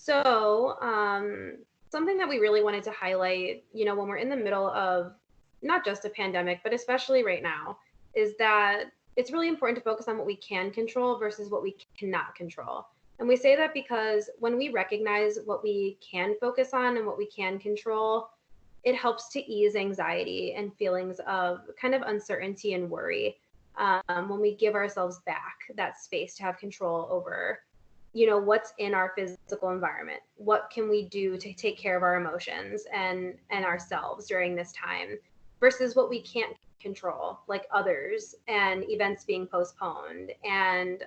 So, something that we really wanted to highlight, when we're in the middle of not just a pandemic, but especially right now, is that it's really important to focus on what we can control versus what we cannot control. And we say that because when we recognize what we can focus on and what we can control, it helps to ease anxiety and feelings of kind of uncertainty and worry when we give ourselves back that space to have control over what's in our physical environment. What can we do to take care of our emotions and ourselves during this time versus what we can't control, like others and events being postponed and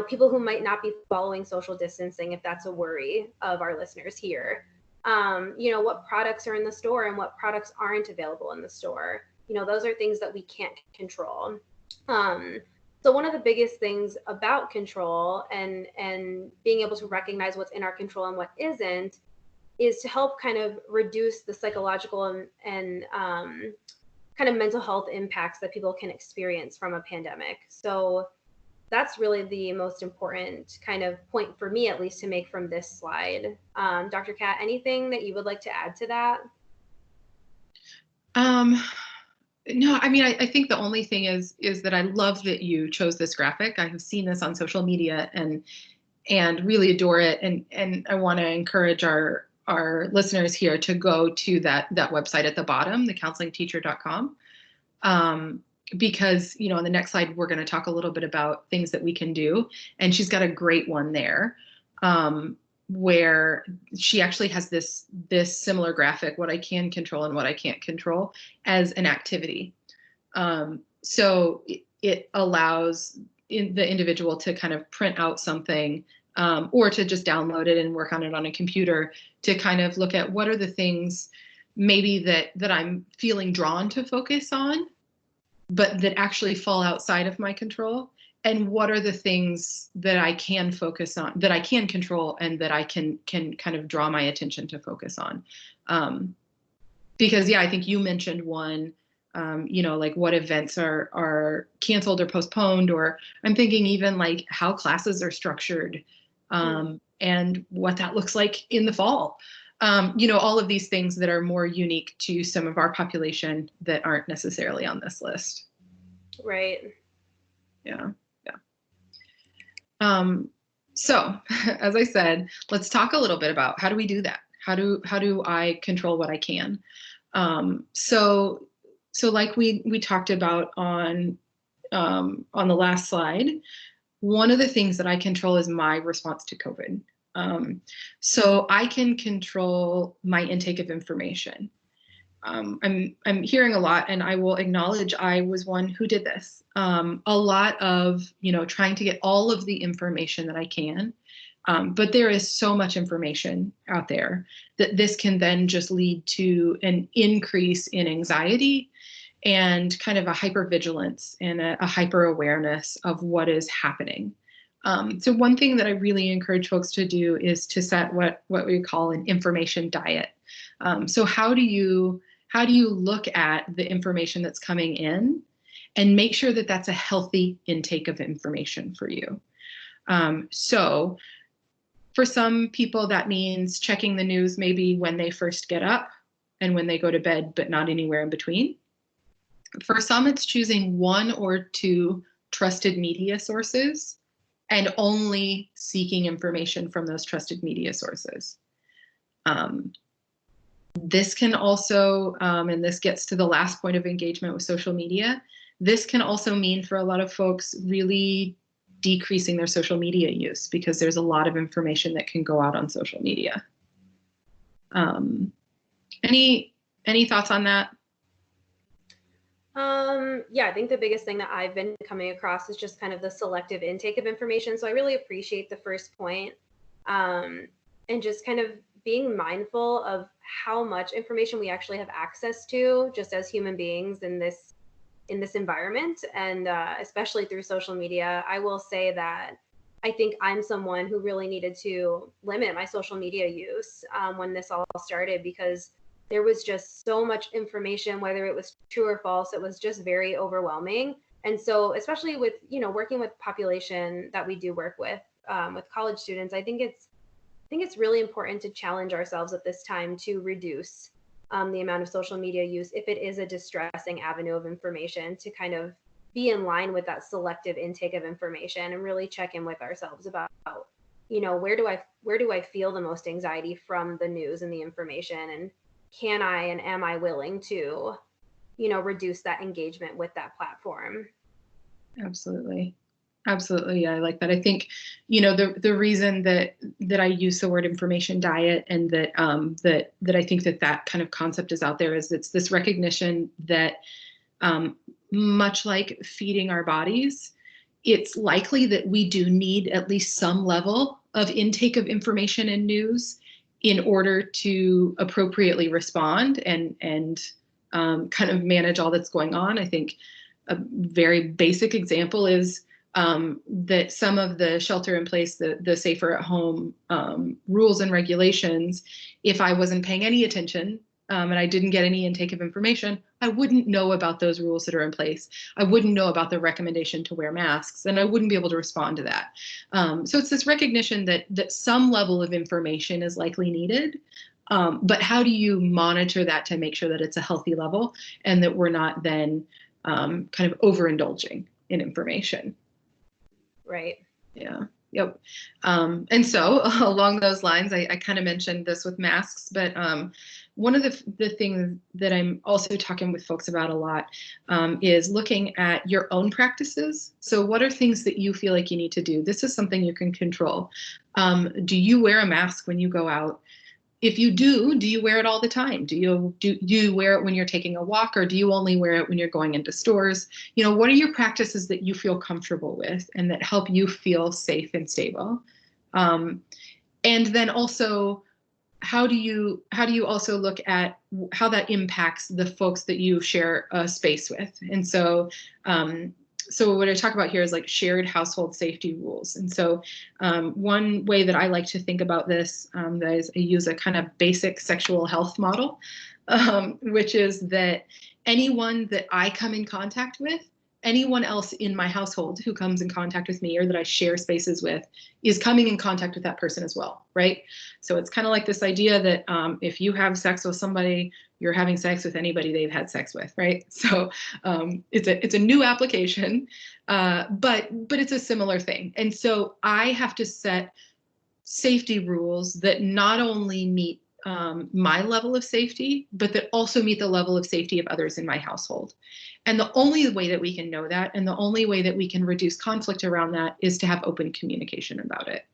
people who might not be following social distancing, if that's a worry of our listeners here. What products are in the store and what products aren't available in the store. Those are things that we can't control. So one of the biggest things about control and being able to recognize what's in our control and what isn't is to help kind of reduce the psychological and kind of mental health impacts that people can experience from a pandemic. So that's really the most important kind of point for me, at least, to make from this slide. Dr. Kat, anything that you would like to add to that? No, I mean, I think the only thing is that I love that you chose this graphic. I have seen this on social media and really adore it. And I want to encourage our listeners here to go to that website at the bottom, thecounselingteacher.com. Because, on the next slide, we're going to talk a little bit about things that we can do. And she's got a great one there. Where she actually has this similar graphic, what I can control and what I can't control, as an activity. So it allows the individual to kind of print out something or to just download it and work on it on a computer to kind of look at what are the things maybe that I'm feeling drawn to focus on, but that actually fall outside of my control. And what are the things that I can focus on, that I can control, and that I can kind of draw my attention to focus on? Because, yeah, I think you mentioned one, like what events are canceled or postponed, or I'm thinking even like how classes are structured and what that looks like in the fall. All of these things that are more unique to some of our population that aren't necessarily on this list. Right. Yeah. So as I said, let's talk a little bit about how do we do that? How do I control what I can? So like we talked about on the last slide, one of the things that I control is my response to COVID. So I can control my intake of information. I'm hearing a lot, and I will acknowledge I was one who did this. A lot of, trying to get all of the information that I can. But there is so much information out there that this can then just lead to an increase in anxiety and kind of a hypervigilance and a hyper awareness of what is happening. So one thing that I really encourage folks to do is to set what we call an information diet. So how do you look at the information that's coming in and make sure that that's a healthy intake of information for you? So for some people, that means checking the news maybe when they first get up and when they go to bed, but not anywhere in between. For some, it's choosing one or two trusted media sources and only seeking information from those trusted media sources. This can also, and this gets to the last point of engagement with social media, this can also mean for a lot of folks really decreasing their social media use because there's a lot of information that can go out on social media. Any thoughts on that? Yeah, I think the biggest thing that I've been coming across is just kind of the selective intake of information. So I really appreciate the first point, and just kind of being mindful of how much information we actually have access to just as human beings in this environment, and especially through social media. I will say that I think I'm someone who really needed to limit my social media use when this all started, because there was just so much information, whether it was true or false. It was just very overwhelming. And so, especially with, working with population that we do work with college students, I think it's think it's really important to challenge ourselves at this time to reduce the amount of social media use if it is a distressing avenue of information, to kind of be in line with that selective intake of information and really check in with ourselves about, where do I feel the most anxiety from the news and the information, and can I and am I willing to, reduce that engagement with that platform? Absolutely. Absolutely. Yeah, I like that. I think, the reason that I use the word information diet, and that I think that kind of concept is out there, is it's this recognition that, much like feeding our bodies, it's likely that we do need at least some level of intake of information and news in order to appropriately respond and kind of manage all that's going on. I think a very basic example is that some of the shelter in place, the safer at home rules and regulations, if I wasn't paying any attention and I didn't get any intake of information, I wouldn't know about those rules that are in place. I wouldn't know about the recommendation to wear masks, and I wouldn't be able to respond to that. So it's this recognition that some level of information is likely needed. But how do you monitor that to make sure that it's a healthy level and that we're not then kind of overindulging in information? Right. Yeah. Yep. And so along those lines, I kind of mentioned this with masks, but one of the things that I'm also talking with folks about a lot is looking at your own practices. So what are things that you feel like you need to do? This is something you can control. Do you wear a mask when you go out? If you do you wear it all the time? Do you wear it when you're taking a walk, or do you only wear it when you're going into stores? What are your practices that you feel comfortable with and that help you feel safe and stable? And then also, how do you also look at how that impacts the folks that you share a space with? And so what I talk about here is like shared household safety rules. And so one way that I like to think about this is I use a kind of basic sexual health model, which is that anyone that I come in contact with, anyone else in my household who comes in contact with me or that I share spaces with is coming in contact with that person as well, right? So it's kind of like this idea that if you have sex with somebody, you're having sex with anybody they've had sex with, right? So it's a new application, but it's a similar thing. And so I have to set safety rules that not only meet my level of safety, but that also meet the level of safety of others in my household. And the only way that we can know that, and the only way that we can reduce conflict around that, is to have open communication about it.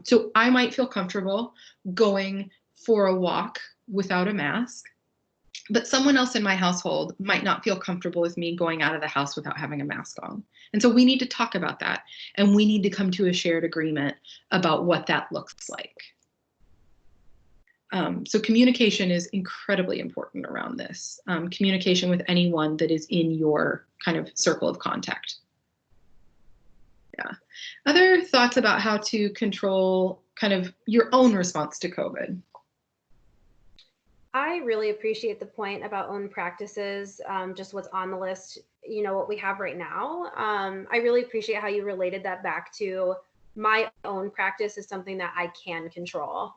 So I might feel comfortable going for a walk without a mask, but someone else in my household might not feel comfortable with me going out of the house without having a mask on. And so we need to talk about that, and we need to come to a shared agreement about what that looks like. So communication is incredibly important around this. Communication with anyone that is in your kind of circle of contact. Yeah. Other thoughts about how to control kind of your own response to COVID? I really appreciate the point about own practices, just what's on the list, what we have right now. I really appreciate how you related that back to my own practice is something that I can control.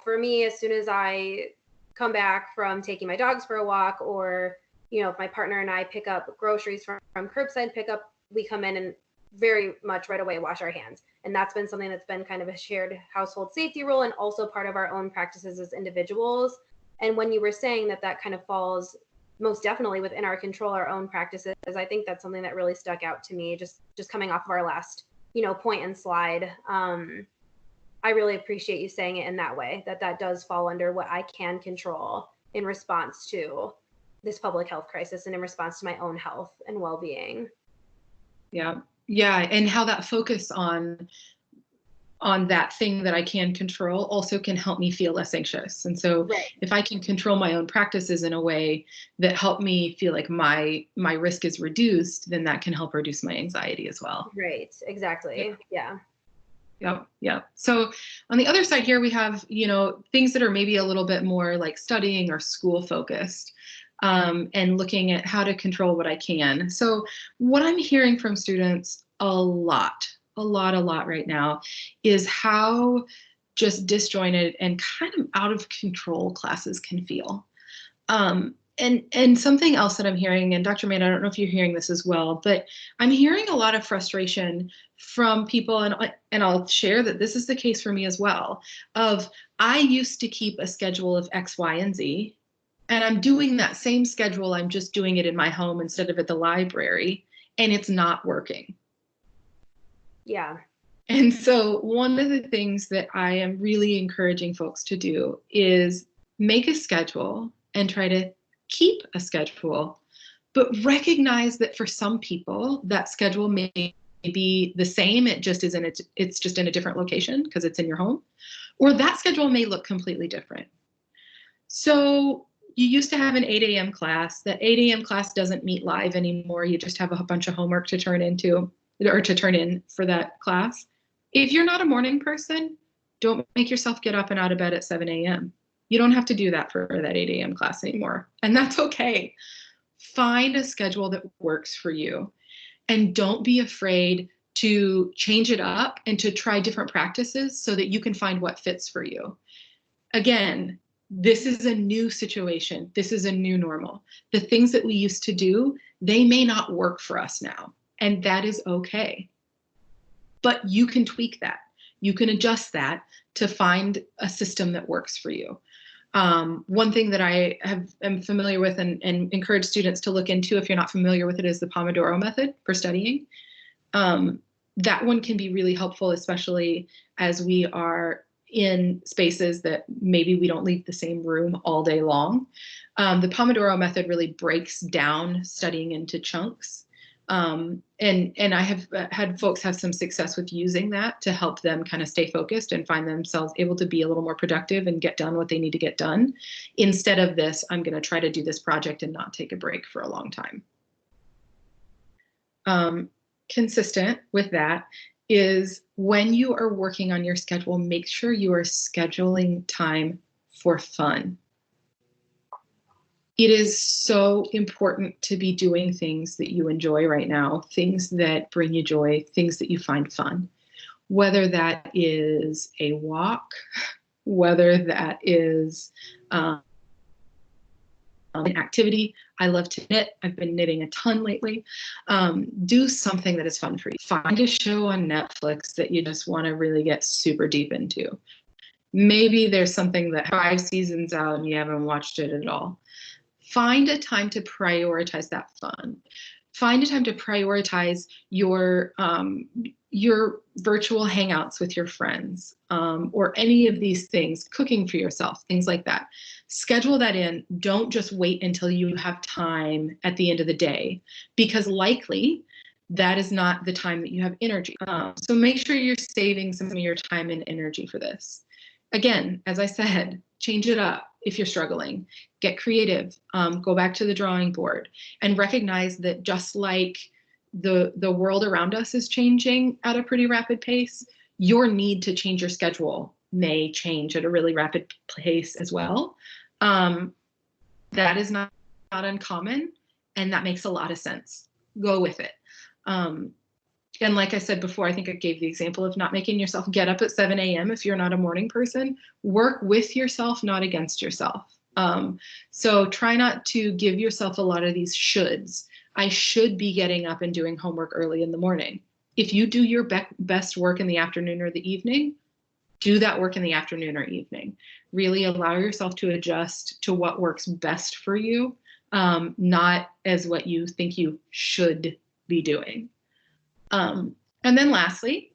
For me, as soon as I come back from taking my dogs for a walk, or, if my partner and I pick up groceries from curbside pickup, we come in and very much right away wash our hands. And that's been something that's been kind of a shared household safety rule, and also part of our own practices as individuals. And when you were saying that kind of falls most definitely within our control, our own practices, I think that's something that really stuck out to me, just coming off of our last, point and slide. I really appreciate you saying it in that way, that does fall under what I can control in response to this public health crisis and in response to my own health and well-being. Yeah. Yeah. And how that focus on that thing that I can control also can help me feel less anxious. And so Right. if I can control my own practices in a way that help me feel like my risk is reduced, then that can help reduce my anxiety as well. Right. Exactly. Yeah. Yep. Yep. So on the other side here, we have, things that are maybe a little bit more like studying or school focused, and looking at how to control what I can. So what I'm hearing from students a lot a lot right now is how just disjointed and kind of out of control classes can feel. And something else that I'm hearing, and Dr. Mann, I don't know if you're hearing this as well, but I'm hearing a lot of frustration from people, and I'll share that this is the case for me as well, of I used to keep a schedule of X, Y, and Z, and I'm doing that same schedule, I'm just doing it in my home instead of at the library, and it's not working. Yeah. And so one of the things that I am really encouraging folks to do is make a schedule and try to keep a schedule, but recognize that for some people that schedule may be the same. It just isn't, it's just in a different location because it's in your home, or that schedule may look completely different. So you used to have an 8 a.m. class. That 8 a.m. class doesn't meet live anymore. You just have a bunch of homework to turn into or to turn in for that class. If you're not a morning person, don't make yourself get up and out of bed at 7 a.m. You don't have to do that for that 8 a.m. class anymore. And that's okay. Find a schedule that works for you. And don't be afraid to change it up and to try different practices so that you can find what fits for you. Again, this is a new situation. This is a new normal. The things that we used to do, they may not work for us now. And that is okay. But you can tweak that. You can adjust that to find a system that works for you. One thing that I am familiar with and encourage students to look into, if you're not familiar with it, is the Pomodoro method for studying. That one can be really helpful, especially as we are in spaces that maybe we don't leave the same room all day long. The Pomodoro method really breaks down studying into chunks. And I have had folks have some success with using that to help them kind of stay focused and find themselves able to be a little more productive and get done what they need to get done. Instead of this, I'm going to try to do this project and not take a break for a long time. Consistent with that is when you are working on your schedule, make sure you are scheduling time for fun. It is so important to be doing things that you enjoy right now, things that bring you joy, things that you find fun, whether that is a walk, whether that is an activity. I love to knit. I've been knitting a ton lately. Do something that is fun for you. Find a show on Netflix that you just want to really get super deep into. Maybe there's something that 5 seasons out and you haven't watched it at all. Find a time to prioritize that fun. Find a time to prioritize your virtual hangouts with your friends, or any of these things, cooking for yourself, things like that. Schedule that in. Don't just wait until you have time at the end of the day, because likely that is not the time that you have energy. So make sure you're saving some of your time and energy for this. Again, as I said, change it up if you're struggling. Get creative. Go back to the drawing board and recognize that just like the world around us is changing at a pretty rapid pace, your need to change your schedule may change at a really rapid pace as well. That is not uncommon, and that makes a lot of sense. Go with it. And like I said before, I think I gave the example of not making yourself get up at 7 a.m. if you're not a morning person. Work with yourself, not against yourself. So try not to give yourself a lot of these shoulds. I should be getting up and doing homework early in the morning. If you do your best work in the afternoon or the evening, do that work in the afternoon or evening. Really allow yourself to adjust to what works best for you, not as what you think you should be doing. And then lastly,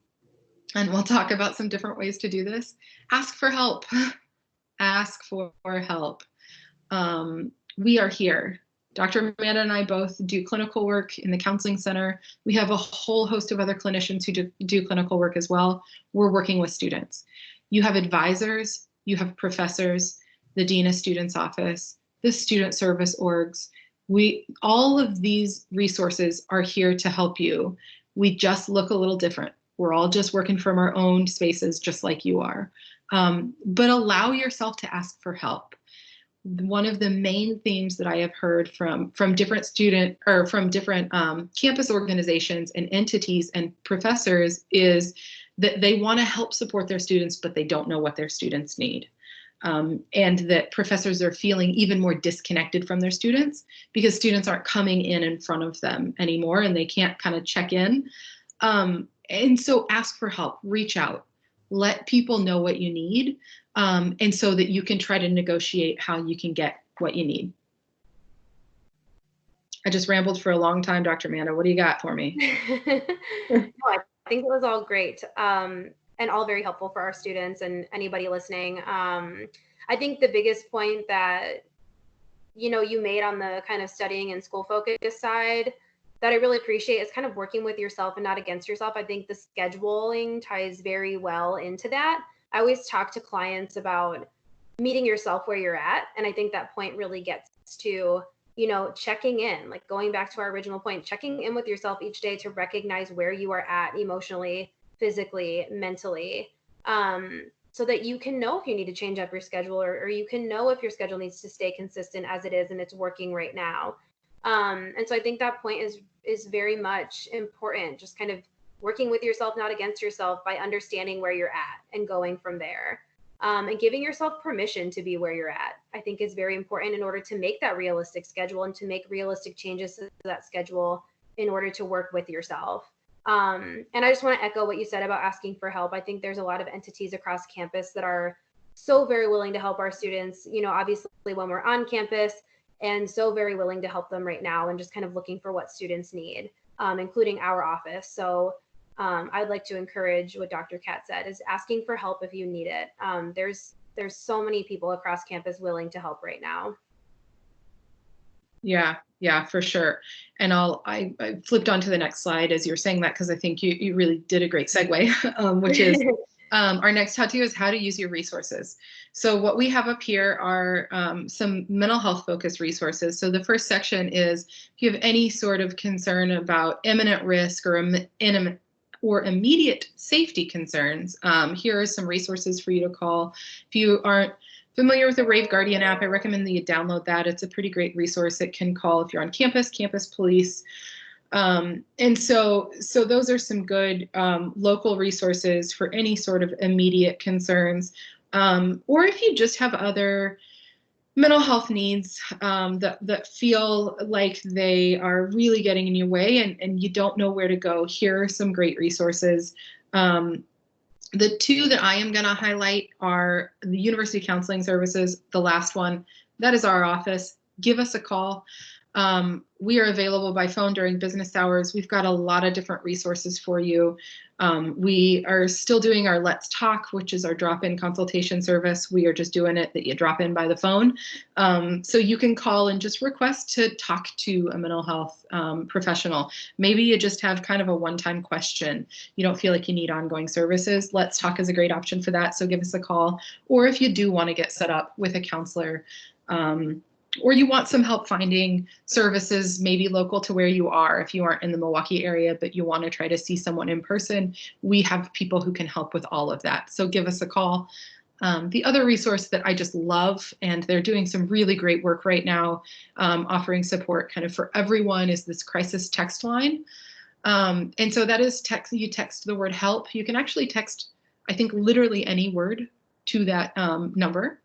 and we'll talk about some different ways to do this, ask for help. Ask for help. We are here. Dr. Amanda and I both do clinical work in the counseling center. We have a whole host of other clinicians who do clinical work as well. We're working with students. You have advisors, you have professors, the Dean of Students Office, the student service orgs. All of these resources are here to help you. We just look a little different. We're all just working from our own spaces, just like you are. But allow yourself to ask for help. one of the main themes that I have heard from different student or from different campus organizations and entities and professors is that they want to help support their students, but they don't know what their students need. And that professors are feeling even more disconnected from their students because students aren't coming in front of them anymore and they can't kind of check in. And so ask for help, reach out, let people know what you need, and so that you can try to negotiate how you can get what you need. I just rambled for a long time, Dr. Amanda. What do you got for me? No, I think it was all great, and all very helpful for our students and anybody listening. I think the biggest point that you made on the kind of studying and school focus side that I really appreciate is kind of working with yourself and not against yourself. I think the scheduling ties very well into that. I always talk to clients about meeting yourself where you're at. And I think that point really gets to, checking in, like going back to our original point, checking in with yourself each day to recognize where you are at emotionally, physically, mentally, so that you can know if you need to change up your schedule or you can know if your schedule needs to stay consistent as it is and it's working right now. And so I think that point is very much important, just kind of working with yourself, not against yourself, by understanding where you're at and going from there. And giving yourself permission to be where you're at, I think is very important in order to make that realistic schedule and to make realistic changes to that schedule in order to work with yourself. And I just want to echo what you said about asking for help. I think there's a lot of entities across campus that are so very willing to help our students, obviously when we're on campus, and so very willing to help them right now and just kind of looking for what students need, including our office. So I'd like to encourage what Dr. Kat said, is asking for help if you need it. There's so many people across campus willing to help right now. Yeah, for sure. And I flipped on to the next slide as you're saying that because I think you really did a great segue, which is our next how to is how to use your resources. So what we have up here are some mental health focused resources. So the first section is if you have any sort of concern about imminent risk or immediate safety concerns, here are some resources for you to call. If you aren't familiar with the Rave Guardian app, I recommend that you download that. It's a pretty great resource. It can call if you're on campus, campus police. And so those are some good local resources for any sort of immediate concerns. Or if you just have other mental health needs that feel like they are really getting in your way and you don't know where to go, here are some great resources. The two that I am going to highlight are the University Counseling Services, the last one. That is our office. Give us a call. We are available by phone during business hours. We've got a lot of different resources for you. We are still doing our Let's Talk, which is our drop-in consultation service. We are just doing it that you drop in by the phone. So you can call and just request to talk to a mental health professional. Maybe you just have kind of a one-time question. You don't feel like you need ongoing services. Let's Talk is a great option for that. So give us a call. Or if you do want to get set up with a counselor, or you want some help finding services maybe local to where you are, if you aren't in the Milwaukee area, but you want to try to see someone in person, we have people who can help with all of that. So give us a call. The other resource that I just love, and they're doing some really great work right now, offering support kind of for everyone, is this crisis text line. And so that is you text the word help. You can actually text, I think, literally any word to that number.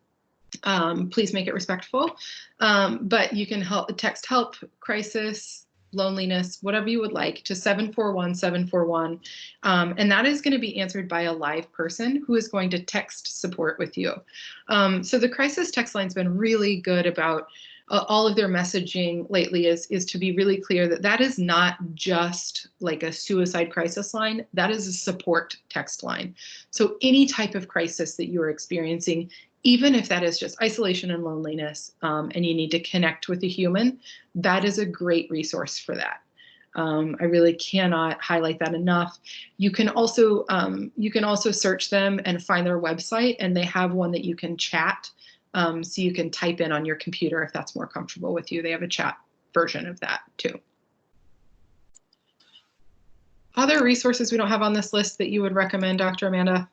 Please make it respectful, but you can text help, crisis, loneliness, whatever you would like, to 741-741, and that is going to be answered by a live person who is going to text support with you. So the crisis text line's been really good about all of their messaging lately is to be really clear that that is not just like a suicide crisis line. That is a support text line. So any type of crisis that you are experiencing, even if that is just isolation and loneliness, and you need to connect with a human, that is a great resource for that. I really cannot highlight that enough. You can also search them and find their website, and they have one that you can chat. So you can type in on your computer if that's more comfortable with you. They have a chat version of that too. Other resources we don't have on this list that you would recommend, Dr. Amanda?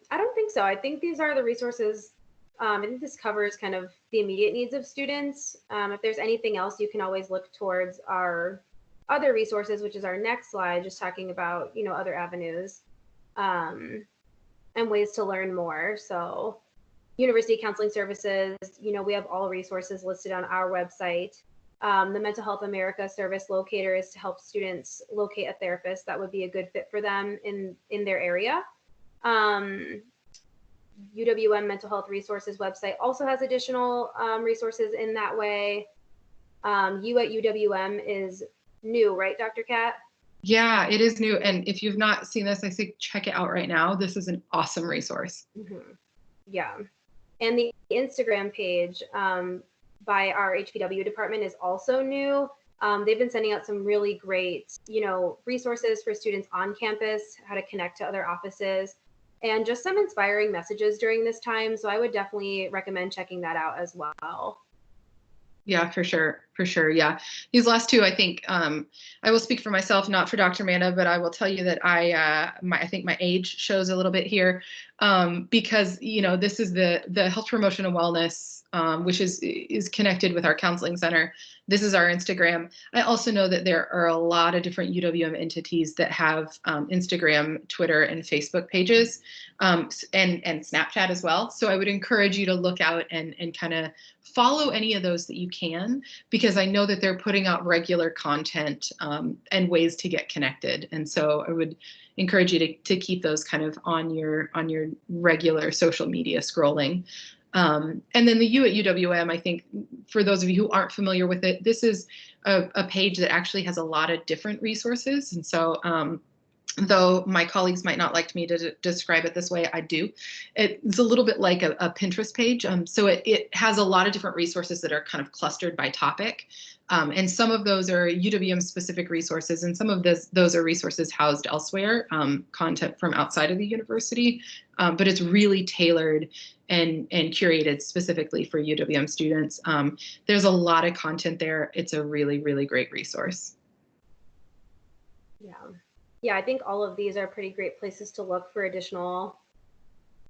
I don't think so. I think these are the resources I think this covers kind of the immediate needs of students. If there's anything else, you can always look towards our other resources, which is our next slide, just talking about, other avenues and ways to learn more. So University Counseling Services, we have all resources listed on our website. The Mental Health America Service Locator is to help students locate a therapist that would be a good fit for them in their area. UWM Mental Health Resources website also has additional resources in that way. You at UWM is new, right, Dr. Kat? Yeah, it is new. And if you've not seen this, I say check it out right now. This is an awesome resource. Mm-hmm. Yeah. And the Instagram page by our HPW department is also new. They've been sending out some really great, resources for students on campus, how to connect to other offices, and just some inspiring messages during this time. So I would definitely recommend checking that out as well. Yeah, for sure. For sure. Yeah. These last two, I think, I will speak for myself, not for Dr. Amanda, but I will tell you that I think my age shows a little bit here, because, this is the health promotion and wellness, which is connected with our counseling center. This is our Instagram. I also know that there are a lot of different UWM entities that have Instagram, Twitter, and Facebook pages, and Snapchat as well. So I would encourage you to look out and kind of follow any of those that you can, because I know that they're putting out regular content and ways to get connected. And so I would encourage you to keep those kind of on your regular social media scrolling. And then the U at UWM, I think for those of you who aren't familiar with it, this is a page that actually has a lot of different resources. And so though my colleagues might not like me to describe it this way, I do. It's a little bit like a Pinterest page. So it has a lot of different resources that are kind of clustered by topic. And some of those are UWM specific resources, and some of those are resources housed elsewhere, content from outside of the university. But it's really tailored and curated specifically for UWM students. There's a lot of content there. It's a really, really great resource. Yeah, I think all of these are pretty great places to look for additional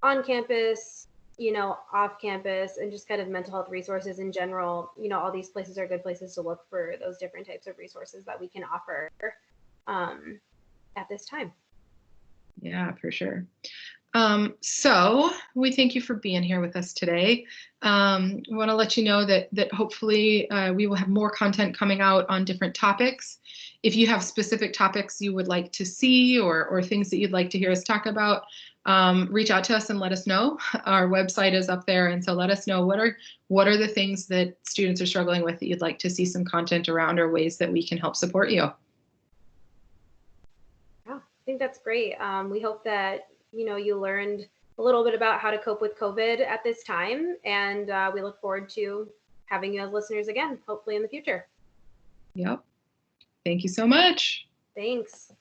on-campus, off-campus, and just kind of mental health resources in general. All these places are good places to look for those different types of resources that we can offer at this time. Yeah, for sure. So we thank you for being here with us today. We want to let you know that hopefully we will have more content coming out on different topics. If you have specific topics you would like to see or things that you'd like to hear us talk about, reach out to us and let us know. Our website is up there, and so let us know what are the things that students are struggling with that you'd like to see some content around, or ways that we can help support you. Yeah, I think that's great. We hope that you learned a little bit about how to cope with COVID at this time, and we look forward to having you as listeners again, hopefully in the future. Yep. Thank you so much. Thanks.